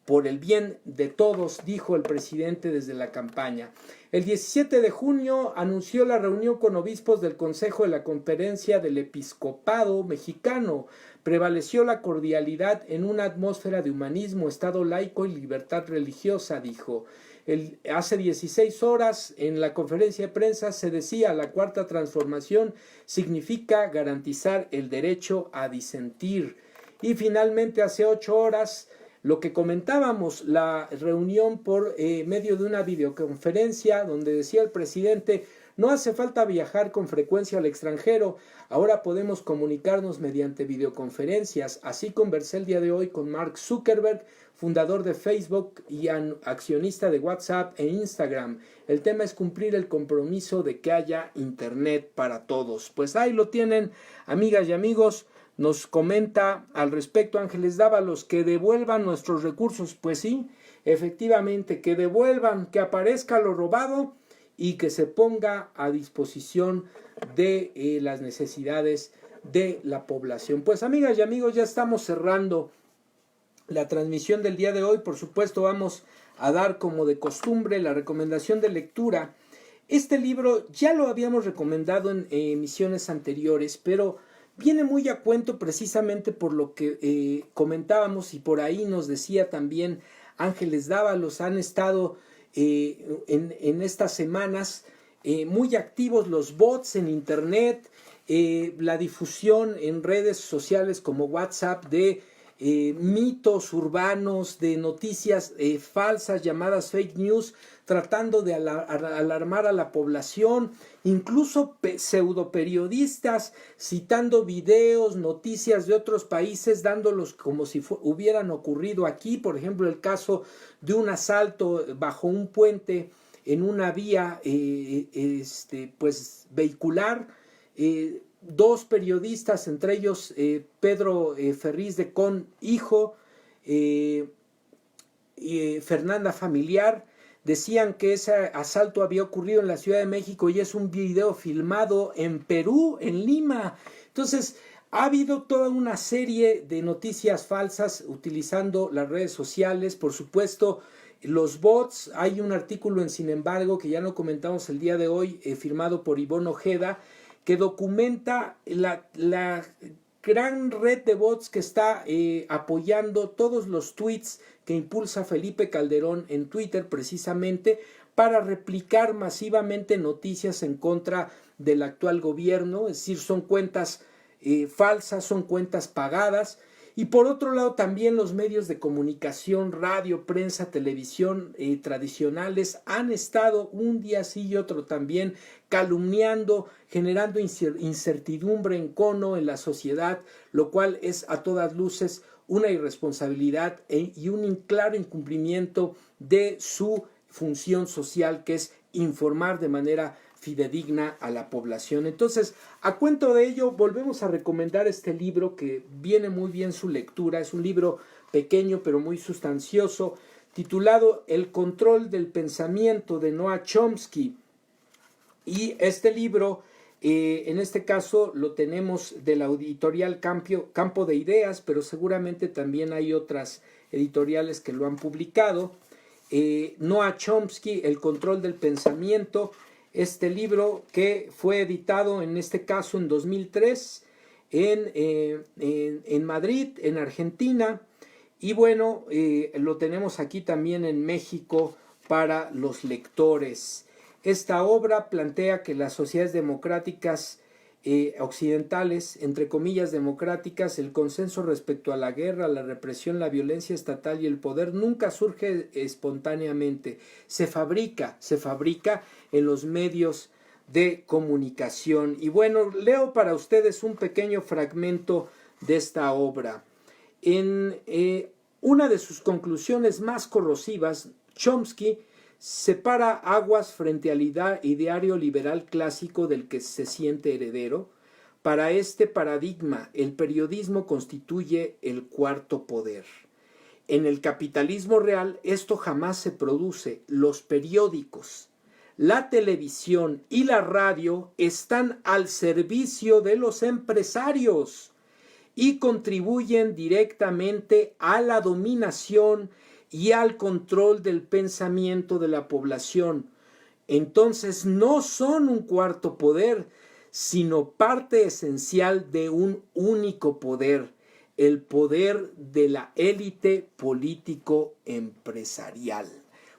por el bien de todos, dijo el presidente desde la campaña. El 17 de junio anunció la reunión con obispos del Consejo de la Conferencia del Episcopado Mexicano. Prevaleció la cordialidad en una atmósfera de humanismo, Estado laico y libertad religiosa, dijo. Hace 16 horas en la conferencia de prensa se decía: la cuarta transformación significa garantizar el derecho a disentir. Y finalmente hace 8 horas lo que comentábamos, la reunión por medio de una videoconferencia donde decía el presidente: no hace falta viajar con frecuencia al extranjero, ahora podemos comunicarnos mediante videoconferencias. Así conversé el día de hoy con Mark Zuckerberg, fundador de Facebook y accionista de WhatsApp e Instagram. El tema es cumplir el compromiso de que haya internet para todos. Pues ahí lo tienen, amigas y amigos. Nos comenta al respecto Ángeles Dávalos: que devuelvan nuestros recursos. Pues sí, efectivamente, que devuelvan, que aparezca lo robado y que se ponga a disposición de las necesidades de la población. Pues amigas y amigos, ya estamos cerrando la transmisión del día de hoy. Por supuesto, vamos a dar, como de costumbre, la recomendación de lectura. Este libro ya lo habíamos recomendado en emisiones anteriores, pero viene muy a cuento precisamente por lo que comentábamos, y por ahí nos decía también Ángeles Dávalos. Han estado en estas semanas muy activos los bots en internet, la difusión en redes sociales como WhatsApp de mitos urbanos, de noticias falsas llamadas fake news, tratando de alarmar a la población, incluso pseudoperiodistas citando videos, noticias de otros países, dándolos como si hubieran ocurrido aquí. Por ejemplo, el caso de un asalto bajo un puente en una vía pues vehicular. 2 periodistas, entre ellos Pedro Ferriz de Con, hijo, Fernanda Familiar, decían que ese asalto había ocurrido en la Ciudad de México y es un video filmado en Perú, en Lima. Entonces, ha habido toda una serie de noticias falsas utilizando las redes sociales. Por supuesto, los bots. Hay un artículo en Sin embargo, que ya no comentamos el día de hoy, firmado por Ivonne Ojeda, que documenta la gran red de bots que está apoyando todos los tweets que impulsa Felipe Calderón en Twitter, precisamente para replicar masivamente noticias en contra del actual gobierno. Es decir, son cuentas falsas, son cuentas pagadas. Y por otro lado, también los medios de comunicación, radio, prensa, televisión tradicionales han estado un día sí y otro también calumniando, generando incertidumbre, encono en la sociedad, lo cual es a todas luces una irresponsabilidad y un claro incumplimiento de su función social, que es informar de manera fidedigna a la población. Entonces, a cuento de ello, volvemos a recomendar este libro, que viene muy bien su lectura. Es un libro pequeño pero muy sustancioso, titulado El control del pensamiento, de Noam Chomsky. Y este libro, en este caso, lo tenemos de la editorial Campo de Ideas, pero seguramente también hay otras editoriales que lo han publicado. Noam Chomsky, El control del pensamiento. Este libro, que fue editado en este caso en 2003 en Madrid, en Argentina, y bueno, lo tenemos aquí también en México para los lectores. Esta obra plantea que las sociedades democráticas occidentales, entre comillas democráticas, el consenso respecto a la guerra, la represión, la violencia estatal y el poder nunca surge espontáneamente, se fabrica en los medios de comunicación. Y bueno, leo para ustedes un pequeño fragmento de esta obra. En una de sus conclusiones más corrosivas, Chomsky separa aguas frente al ideario liberal clásico del que se siente heredero. Para este paradigma, el periodismo constituye el cuarto poder. En el capitalismo real esto jamás se produce. Los periódicos, la televisión y la radio están al servicio de los empresarios y contribuyen directamente a la dominación y al control del pensamiento de la población. Entonces no son un cuarto poder, sino parte esencial de un único poder, el poder de la élite político-empresarial.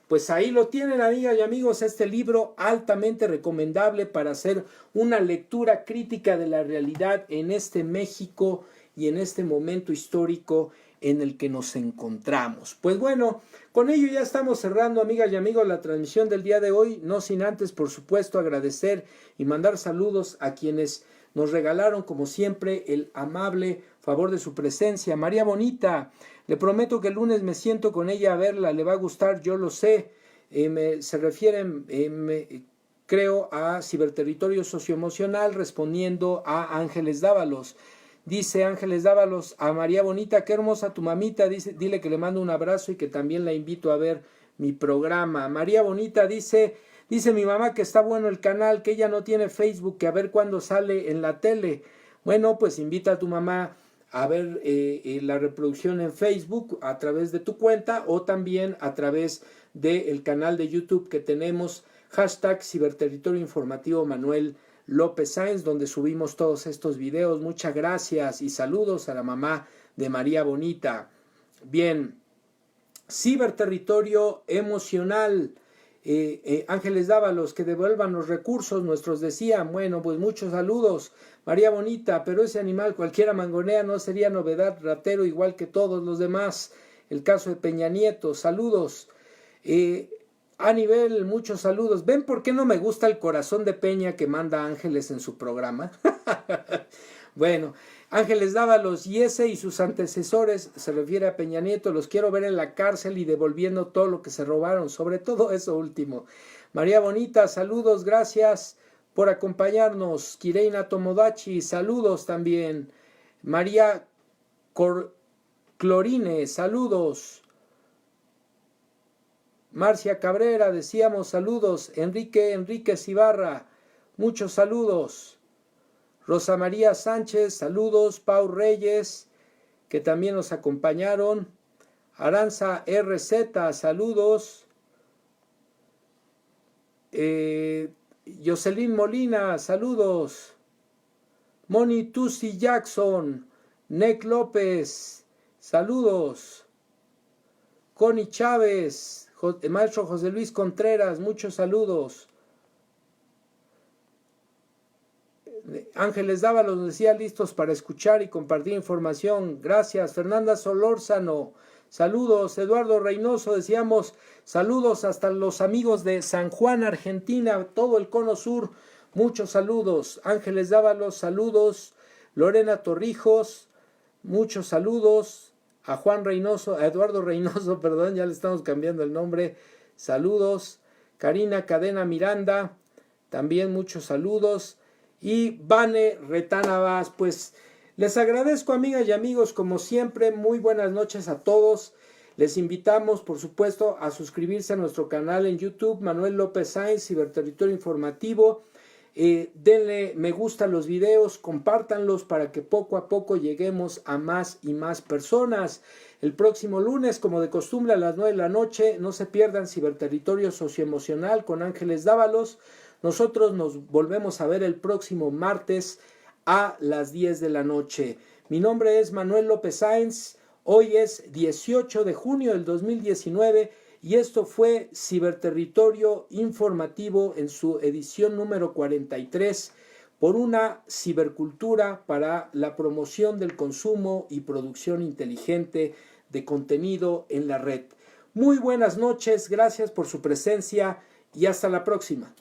Pues ahí lo tienen, amigas y amigos, este libro altamente recomendable para hacer una lectura crítica de la realidad en este México y en este momento histórico en el que nos encontramos. Pues bueno, con ello ya estamos cerrando, amigas y amigos, la transmisión del día de hoy, no sin antes, por supuesto, agradecer y mandar saludos a quienes nos regalaron, como siempre, el amable favor de su presencia. María Bonita, le prometo que el lunes me siento con ella a verla, le va a gustar, yo lo sé. Se refieren, creo, a Ciberterritorio Socioemocional, respondiendo a Ángeles Dávalos. Dice Ángeles Dávalos a María Bonita, qué hermosa tu mamita, dice, dile que le mando un abrazo y que también la invito a ver mi programa. María Bonita dice mi mamá que está bueno el canal, que ella no tiene Facebook, que a ver cuándo sale en la tele. Bueno, pues invita a tu mamá a ver la reproducción en Facebook a través de tu cuenta o también a través del canal de YouTube que tenemos, hashtag Ciberterritorio Informativo Manuel López Sáenz, donde subimos todos estos videos. Muchas gracias y saludos a la mamá de María Bonita. Bien, Ciberterritorio Emocional, Ángeles Dávalos, que devuelvan los recursos nuestros, decían. Bueno, pues muchos saludos. María Bonita, pero ese animal cualquiera mangonea, no sería novedad, ratero igual que todos los demás. El caso de Peña Nieto, saludos. A nivel, muchos saludos. ¿Ven por qué no me gusta el corazón de Peña que manda Ángeles en su programa? Bueno, Ángeles Dávalos, y ese y sus antecesores, se refiere a Peña Nieto, los quiero ver en la cárcel y devolviendo todo lo que se robaron, sobre todo eso último. María Bonita, saludos, gracias por acompañarnos. Kireina Tomodachi, saludos también. María Clorine, saludos. Marcia Cabrera, decíamos saludos. Enrique Ibarra, muchos saludos. Rosa María Sánchez, saludos. Pau Reyes, que también nos acompañaron. Aranza RZ, saludos. Jocelyn Molina, saludos. Moni Tusi Jackson, Nec López, saludos. Connie Chávez, el maestro José Luis Contreras, muchos saludos. Ángeles Dávalos nos decía listos para escuchar y compartir información. Gracias. Fernanda Solórzano, saludos. Eduardo Reynoso, decíamos saludos hasta los amigos de San Juan, Argentina, todo el cono sur, muchos saludos. Ángeles Dávalos, saludos. Lorena Torrijos, muchos saludos. A Juan Reynoso, a Eduardo Reynoso, perdón, ya le estamos cambiando el nombre, saludos. Karina Cadena Miranda, también muchos saludos. Y Vane Retánavas, pues les agradezco, amigas y amigos, como siempre, muy buenas noches a todos. Les invitamos, por supuesto, a suscribirse a nuestro canal en YouTube, Manuel López Sáenz, Ciberterritorio Informativo. Denle me gusta a los videos, compártanlos para que poco a poco lleguemos a más y más personas. El próximo lunes, como de costumbre, a las 9 de la noche, no se pierdan Ciberterritorio Socioemocional con Ángeles Dávalos. Nosotros nos volvemos a ver el próximo martes a las 10 de la noche. Mi nombre es Manuel López Sáenz. Hoy es 18 de junio del 2019 y esto fue Ciberterritorio Informativo en su edición número 43 por una cibercultura para la promoción del consumo y producción inteligente de contenido en la red. Muy buenas noches, gracias por su presencia y hasta la próxima.